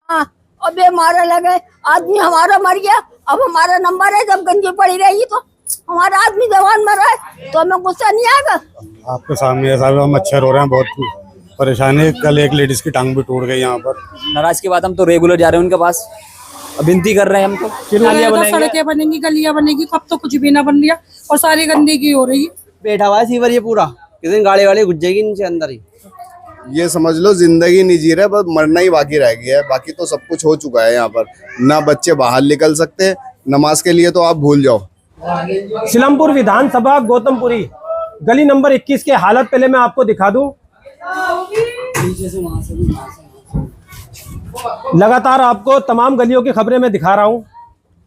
हाँ, अब ये मारे लगे, आदमी हमारा मर गया, अब हमारा नंबर है, जब गंजी पड़ी रहेगी तो हमारा आदमी जवान मरा है तो हमें गुस्सा नहीं आएगा। आपके सामने ऐसा मच्छर हो रहे हैं, बहुत परेशानी। कल एक लेडीज की टांग भी टूट गई यहाँ पर। नाराज के बाद हम तो रेगुलर जा रहे हैं उनके पास, अब विनती कर रहे हैं हम तो सड़कें बनेंगी, गलियां बनेगी, कब तो कुछ भी ना बन रहा और सारी गंदगी हो रही है। बैठा हुआ है सीवर ये पूरा, किसी दिन गाड़ी वाले घुस जाएगी नीचे अंदर ही। ये समझ लो जिंदगी नहीं जी रहे, बस मरना ही बाकी रह गया है। बाकी तो सब कुछ हो चुका है यहाँ पर। ना बच्चे बाहर निकल सकते, नमाज के लिए तो आप भूल जाओ। सिलमपुर विधानसभा गौतमपुरी गली नंबर 21 के हालत पहले मैं आपको दिखा दूं। लगातार आपको तमाम गलियों की खबरें मैं दिखा रहा हूं,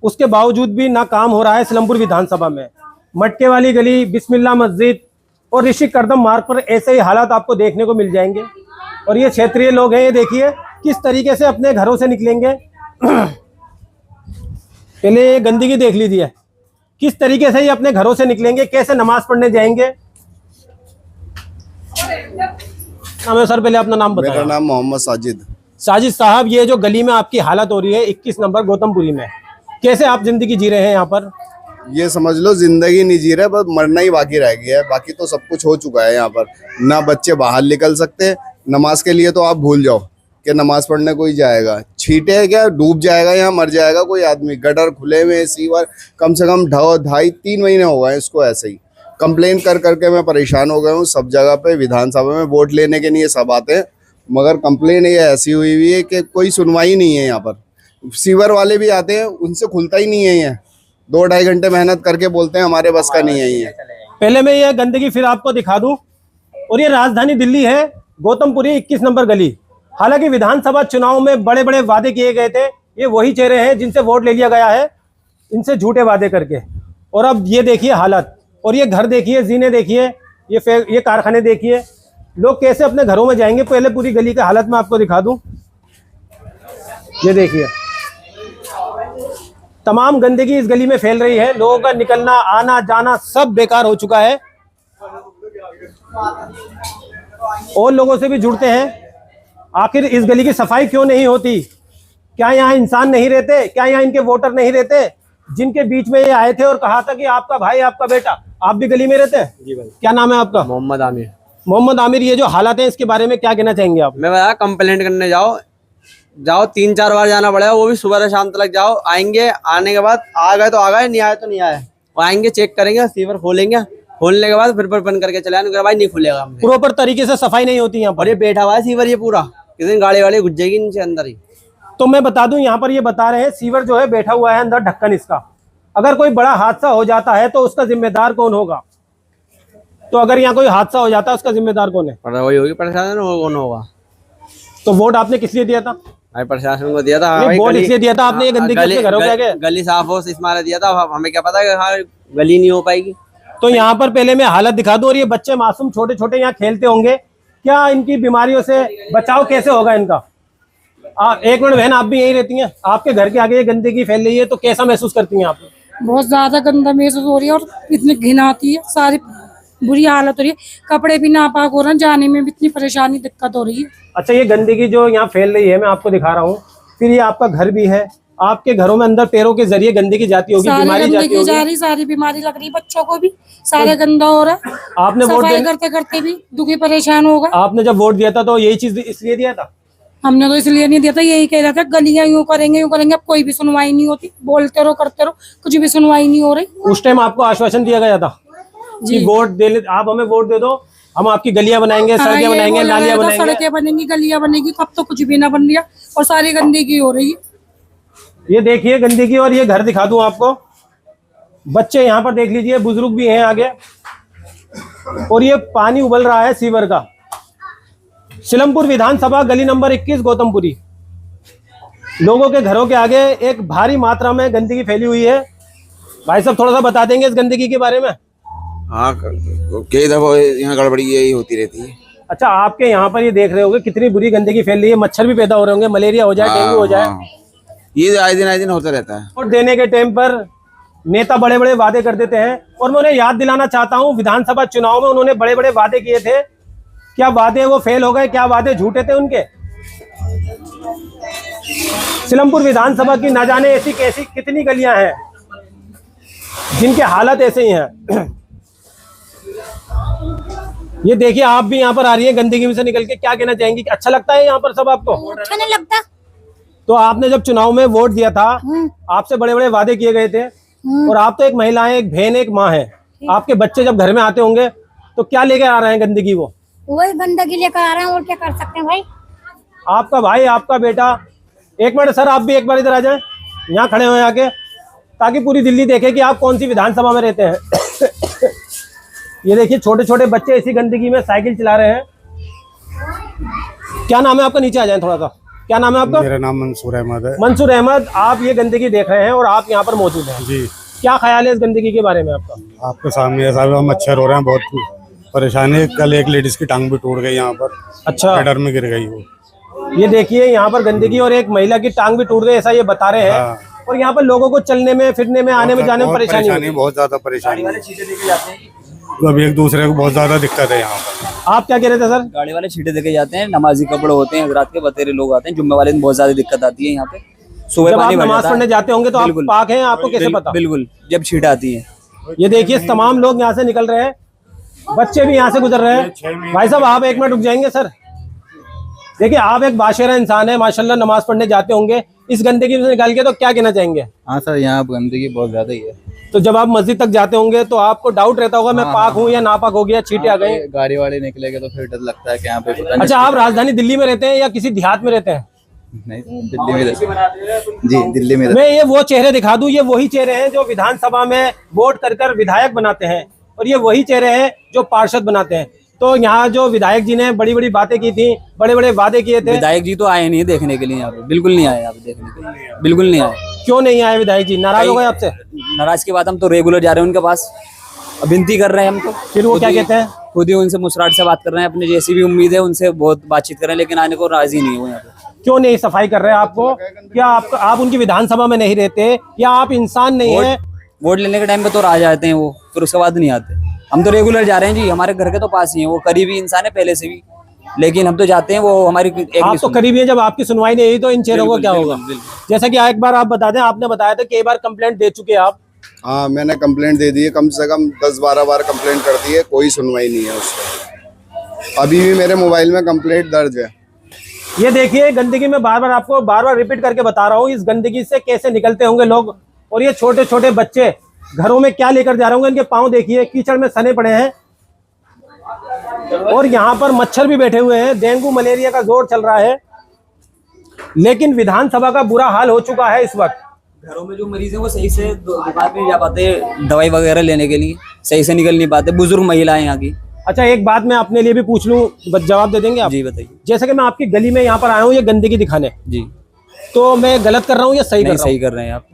उसके बावजूद भी ना काम हो रहा है सिलमपुर विधानसभा में। मटके वाली गली, बिस्मिल्लाह मस्जिद और ऋषि करदम मार्ग पर ऐसे ही हालात आपको देखने को मिल जाएंगे। और ये क्षेत्रीय लोग हैं, ये देखिए किस तरीके से अपने घरों से निकलेंगे। पहले ये गंदगी देख लीजिए, किस तरीके से ये अपने घरों से निकलेंगे, कैसे नमाज पढ़ने जाएंगे। नाम है सर, पहले अपना नाम बताएं। मेरा नाम मोहम्मद साजिद। साजिद साहब, ये जो गली में आपकी हालत हो रही है 21 नंबर गौतमपुरी में, कैसे आप जिंदगी जी रहे हैं यहाँ पर? ये समझ लो जिंदगी नहीं जी रहे, बस मरना ही बाकी रह गया है। बाकी तो सब कुछ हो चुका है यहाँ पर। ना बच्चे बाहर निकल सकते, नमाज के लिए तो आप भूल जाओ कि नमाज पढ़ने कोई जाएगा। छींटे क्या, डूब जाएगा यहाँ, मर जाएगा कोई आदमी। गटर खुले हुए, सीवर कम से कम 2.5-3 महीने हो गए इसको ऐसे ही। कंप्लेन कर करके मैं परेशान हो गया हूँ। सब जगह पे विधानसभा में वोट लेने के लिए सब आते हैं, मगर कंप्लेन ये ऐसी हुई है कि कोई सुनवाई नहीं है यहाँ पर। सीवर वाले भी आते हैं, उनसे खुलता ही नहीं है ये। 2-2.5 घंटे मेहनत करके बोलते हैं हमारे बस का नहीं है ये। पहले मैं ये गंदगी फिर आपको दिखा दूं। और ये राजधानी दिल्ली है, गौतमपुरी 21 नंबर गली। हालांकि विधानसभा चुनाव में बड़े बड़े वादे किए गए थे, ये वही चेहरे हैं जिनसे वोट ले लिया गया है, इनसे झूठे वादे करके। और अब ये देखिए हालत, और ये घर देखिए, जीने देखिए, ये कारखाने देखिए, लोग कैसे अपने घरों में जाएंगे। पहले पूरी गली का हालत मैं आपको दिखा दूं। ये देखिए तमाम गंदगी इस गली में फैल रही है, लोगों का निकलना आना जाना सब बेकार हो चुका है। और लोगों से भी जुड़ते हैं, आखिर इस गली की सफाई क्यों नहीं होती? क्या यहाँ इंसान नहीं रहते? क्या यहाँ इनके वोटर नहीं रहते, जिनके बीच में ये आए थे और कहा था कि आपका भाई, आपका बेटा, आप भी गली में रहते हैं? जी भाई। क्या नाम है आपका? मोहम्मद आमिर। मोहम्मद आमिर, ये जो हालात हैं इसके बारे में क्या कहना चाहेंगे आप? मैं बताया, कंप्लेंट करने जाओ 3-4 बार जाना पड़ेगा, वो भी सुबह से शाम तक जाओ। आएंगे, आने के बाद आ गए तो आ गए, नहीं आए तो नहीं आए। वो आएंगे, चेक करेंगे, सीवर खोलेंगे, खोलने के बाद फिर बंद करके चले आएंगे। भाई नहीं खुलेगा, प्रॉपर तरीके से सफाई नहीं होती यहाँ पर। ये बैठा हुआ है सीवर ये पूरा, किसी दिन गाड़ी वाले घुस जाएगी नीचे अंदर ही। तो मैं बता दूं, यहाँ पर ये बता रहे हैं सीवर जो है बैठा हुआ है अंदर, ढक्कन इसका। अगर कोई बड़ा हादसा हो जाता है तो उसका जिम्मेदार कौन होगा? तो अगर यहाँ कोई हादसा हो जाता है उसका जिम्मेदार कौन है? वही होगी प्रशासन, वो कौन होगा? तो वोट आपने किस लिए दिया था? प्रशासन को दिया था। वोट इसलिए दिया था आपने, ये गंदगी अपने घरों के आगे? गली साफ हो इस मारे दिया था, हमें क्या पता कि गली नहीं हो पाएगी। तो यहाँ पर पहले मैं हालत दिखा दूं। और ये बच्चे मासूम छोटे छोटे यहाँ खेलते होंगे, क्या इनकी बीमारियों से बचाव कैसे होगा इनका? एक मिनट बहन, आप भी यही रहती हैं, आपके घर के आगे ये गंदगी फैल रही है तो कैसा महसूस करती हैं आप? बहुत ज्यादा गंदा महसूस हो रही है और इतनी घिन आती है, सारी बुरी हालत हो रही है। कपड़े भी नापाक हो रहे हैं, जाने में भी इतनी परेशानी, दिक्कत हो रही है। अच्छा, ये गंदगी जो यहाँ फैल रही है मैं आपको दिखा रहा हूँ। फिर ये आपका घर भी है, आपके घरों में अंदर पैरों के जरिए गंदगी जाती होगी, बीमारी जाती होगी। जा रही, सारी बीमारी लग रही, बच्चों को भी सारे गंदा हो रहा है। आपने वोट करते करते भी दुखी परेशान होगा। आपने जब वोट दिया था तो यही चीज इसलिए दिया था? हमने तो इसलिए नहीं दिया था, यही कह रहा था गलियां यूं करेंगे यूं करेंगे। अब कोई भी सुनवाई नहीं होती, बोलते रहो करते रहो, कुछ भी सुनवाई नहीं हो रही। उस टाइम आपको आश्वासन दिया गया था कि वोट दे, आप हमें वोट दे दो, हम आपकी गलियां बनाएंगे, सड़कें बनाएंगे, नालियां बनाएंगे। सड़कें बनेंगी, गलियां बनेगी, कब तो कुछ भी ना बन रहा और सारी गंदगी हो रही है। ये देखिए गंदगी। और ये घर दिखा दूं आपको, बच्चे यहाँ पर देख लीजिए, बुजुर्ग भी हैं आगे। और ये पानी उबल रहा है सीवर का। सिलमपुर विधानसभा गली नंबर 21 गौतमपुरी, लोगों के घरों के आगे एक भारी मात्रा में गंदगी फैली हुई है। भाई साहब थोड़ा सा बता देंगे इस गंदगी के बारे में? हाँ, कई दफा यहाँ गड़बड़ी यही होती रहती है। अच्छा, आपके यहाँ पर ये देख रहे होंगे कितनी बुरी गंदगी फैल रही है, मच्छर भी पैदा हो रहे होंगे, मलेरिया हो जाए, डेंगू हो जाए। ये आए दिन होता रहता है। वोट देने के टाइम पर नेता बड़े बड़े वादे कर देते हैं, और मैं उन्हें याद दिलाना चाहता हूँ, विधानसभा चुनाव में उन्होंने बड़े बड़े वादे किए थे। क्या वादे वो फेल हो गए? क्या वादे झूठे थे उनके? सिलमपुर विधानसभा की न जाने ऐसी कैसी कितनी गलियां हैं जिनके हालत ऐसे ही हैं। ये देखिए, आप भी यहाँ पर आ रही है गंदगी में से निकल के, क्या कहना चाहेंगी? अच्छा लगता है यहाँ पर सब आपको? अच्छा नहीं लगता। तो आपने जब चुनाव में वोट दिया था, आपसे बड़े बड़े वादे किए गए थे, और आप तो एक महिला है, एक बहन, एक माँ है। आपके बच्चे जब घर में आते होंगे तो क्या लेके आ रहे हैं? गंदगी। वो वही गंदगी लेकर आ रहे हैं, और क्या कर सकते हैं भाई। आपका भाई, आपका बेटा। एक मिनट सर, आप भी एक बार इधर आ जाएं, यहाँ खड़े हुए आके, ताकि पूरी दिल्ली देखे कि आप कौन सी विधानसभा में रहते हैं। ये देखिए, छोटे छोटे बच्चे इसी गंदगी में साइकिल चला रहे हैं। क्या नाम है आपका? नीचे आ जाएं थोड़ा सा। क्या नाम है आपका? मेरा नाम मंसूर अहमद है। मंसूर अहमद, आप ये गंदगी देख रहे हैं और आप यहाँ पर मौजूद हैं जी। क्या ख्याल है इस गंदगी के बारे में आपका? आपके सामने ऐसा मच्छर हो रहे हैं, बहुत परेशानी। कल एक लेडीज की टांग भी टूट गई यहाँ पर। अच्छा, गटर में गिर गई वो। ये देखिए, यहाँ पर गंदगी और एक महिला की टांग भी टूट गई, ऐसा ये बता रहे हैं। हाँ। और यहाँ पर लोगों को चलने में, फिरने में, आने में, जाने में परेशानी होती है। बहुत ज्यादा परेशानी। तो अभी एक दूसरे को बहुत ज्यादा दिक्कत है यहाँ पर। आप क्या कह रहे थे सर? गाड़ी वाले छींटे देके जाते हैं, नमाजी कपड़े होते हैं, हजरात के बतेरे लोग आते हैं, जुम्मे वाले दिन बहुत ज्यादा दिक्कत आती है यहाँ पे। सुबह जब आप पानी भर नमाज जाता है। पढ़ने जाते होंगे तो आप बिल्कुल। पाक हैं, आपको कैसे पता? बिल्कुल, जब छींट आती है। ये देखिए, तमाम लोग यहाँ से निकल रहे हैं, बच्चे भी यहाँ से गुजर रहे हैं। भाई साहब, आप एक मिनट रुक जाएंगे सर? देखिए, आप एक बाशेरा इंसान है, माशाल्लाह, नमाज पढ़ने जाते होंगे, इस गंदगी से निकाल के तो क्या कहना चाहेंगे? हाँ सर, यहाँ गंदगी बहुत ज्यादा ही है। तो जब आप मस्जिद तक जाते होंगे तो आपको डाउट रहता होगा, मैं पाक हूँ या नापाक हो गया, छींटे आ गए। गाड़ी वाले निकलेंगे तो फिर डर लगता है कि यहाँ पे पता अच्छा, आप राजधानी दिल्ली में रहते हैं या किसी देहात में रहते हैं? नहीं, दिल्ली में जी, दिल्ली में। मैं ये वो चेहरे दिखा दूं, ये वही चेहरे हैं जो विधानसभा में वोट कर विधायक बनाते हैं, और ये वही चेहरे हैं जो पार्षद बनाते हैं। तो यहाँ जो विधायक जी ने बड़ी बड़ी बातें की थी, बड़े बड़े वादे किए थे। विधायक जी तो आए नहीं देखने के लिए यहाँ पे, बिल्कुल नहीं आए यहाँ पे देखने के लिए, बिल्कुल नहीं आए। क्यों नहीं आए विधायक जी? नाराज हो गए आपसे? नाराज की बात, हम तो रेगुलर जा रहे हैं उनके पास, विनती कर रहे हैं हम तो। फिर वो क्या कहते हैं? खुद ही उनसे मुस्कुराहट से बात कर रहे हैं, अपने जैसी भी उम्मीद है उनसे बहुत बातचीत कर रहे हैं, लेकिन आने को राजी नहीं हुए यहाँ पे। क्यों नहीं सफाई कर रहे हैं आपको? क्या आप उनकी विधानसभा में नहीं रहते, या आप इंसान नहीं है? वोट लेने के टाइम पे तो आ जाते हैं वो, फिर उसके बाद नहीं आते। हम तो रेगुलर जा रहे हैं जी, हमारे घर के तो पास ही है, वो करीबी इंसान है पहले से भी, लेकिन हम तो जाते हैं, वो हमारी आप तो करीबी है। जब आपकी सुनवाई नहीं हुई तो इन चेहरों को क्या होगा? जैसा कि एक बार आप बता दें, आपने बताया था कई बार कंप्लेंट दे चुके हैं आप। हाँ, मैंने कंप्लेंट दे दी है, कम से कम 10-12 बार कंप्लेंट कर दी है, कोई सुनवाई नहीं है उसका। अभी भी मेरे मोबाइल में कंप्लेंट दर्ज है। ये देखिए, गंदगी में बार बार रिपीट करके बता रहा हूँ, इस गंदगी से कैसे निकलते होंगे लोग। और ये छोटे छोटे बच्चे घरों में क्या लेकर जा रहे होंगे, इनके पाँव देखिए, कीचड़ में सने पड़े हैं। और यहाँ पर मच्छर भी बैठे हुए हैं, डेंगू मलेरिया का जोर चल रहा है। लेकिन विधानसभा का बुरा हाल हो चुका है इस वक्त। घरों में जो मरीज है वो सही से दुकान पे नहीं जा पाते दवाई वगैरह लेने के लिए, सही से निकल नहीं पाते, बुजुर्ग महिलाएं यहाँ की। अच्छा, एक बात मैं अपने लिए भी पूछ लूँ, जवाब दे देंगे आप? जी बताइए। जैसे कि मैं आपकी गली में यहाँ पर आया हूँ ये गंदगी दिखाने, जी, तो मैं गलत कर रहा हूँ या सही कर रहा हूँ? सही कर रहे हैं आप,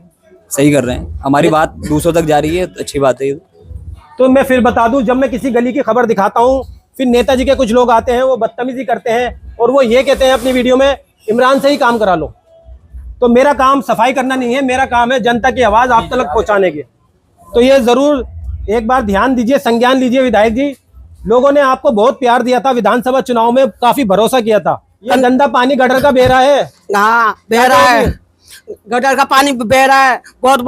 सही कर रहे हैं। हमारी बात दूसरों तक जा रही है, अच्छी बात है। तो मैं फिर बता दूं, जब मैं किसी गली की खबर दिखाता हूं, फिर नेताजी के कुछ लोग आते हैं, वो बदतमीजी करते हैं और वो ये कहते हैं अपनी वीडियो में, इमरान से ही काम करा लो। तो मेरा काम सफाई करना नहीं है, मेरा काम है जनता की आवाज आप तक पहुंचाने की। तो ये जरूर एक बार ध्यान दीजिए, संज्ञान लीजिए विधायक जी। लोगों ने आपको बहुत प्यार दिया था, विधानसभा चुनाव में काफी भरोसा किया था। ये गंदा पानी गटर का बह रहा है। हाँ, बह रहा है, गटर का पानी बह रहा है, बहुत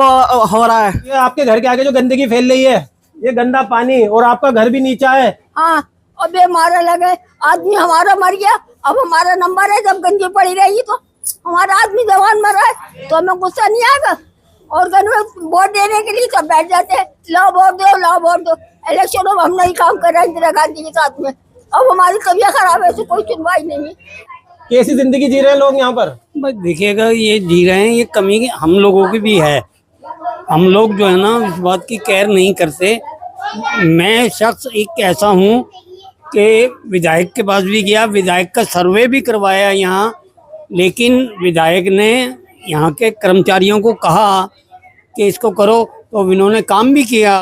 हो रहा है। ये आपके घर के आगे जो गंदगी फैल रही है, ये गंदा पानी, और आपका घर भी नीचा है। हाँ, अब ये मारे लगे, आदमी हमारा मर गया, अब हमारा नंबर है, जब गंजी पड़ी रहेगी तो हमारा आदमी जवान मर रहा है तो हमें गुस्सा नहीं आएगा? और वोट देने के लिए सब बैठ जाते हैं, लाओ वोट दो, लाओ वोट दो। इलेक्शन में हम नहीं काम कर रहे हैं इंदिरा गांधी के साथ में, अब हमारी तबीयत खराब है, तो कोई सुनवाई नहीं है। कैसी जिंदगी जी रहे हैं लोग यहाँ पर? बस देखिएगा, ये जी रहे हैं, ये कमी हम लोगों की भी है। हम लोग जो है ना इस बात की केयर नहीं करते। मैं शख्स एक ऐसा हूँ कि विधायक के पास भी गया, विधायक का सर्वे भी करवाया यहाँ, लेकिन विधायक ने यहाँ के कर्मचारियों को कहा कि इसको करो, तो इन्होंने काम भी किया।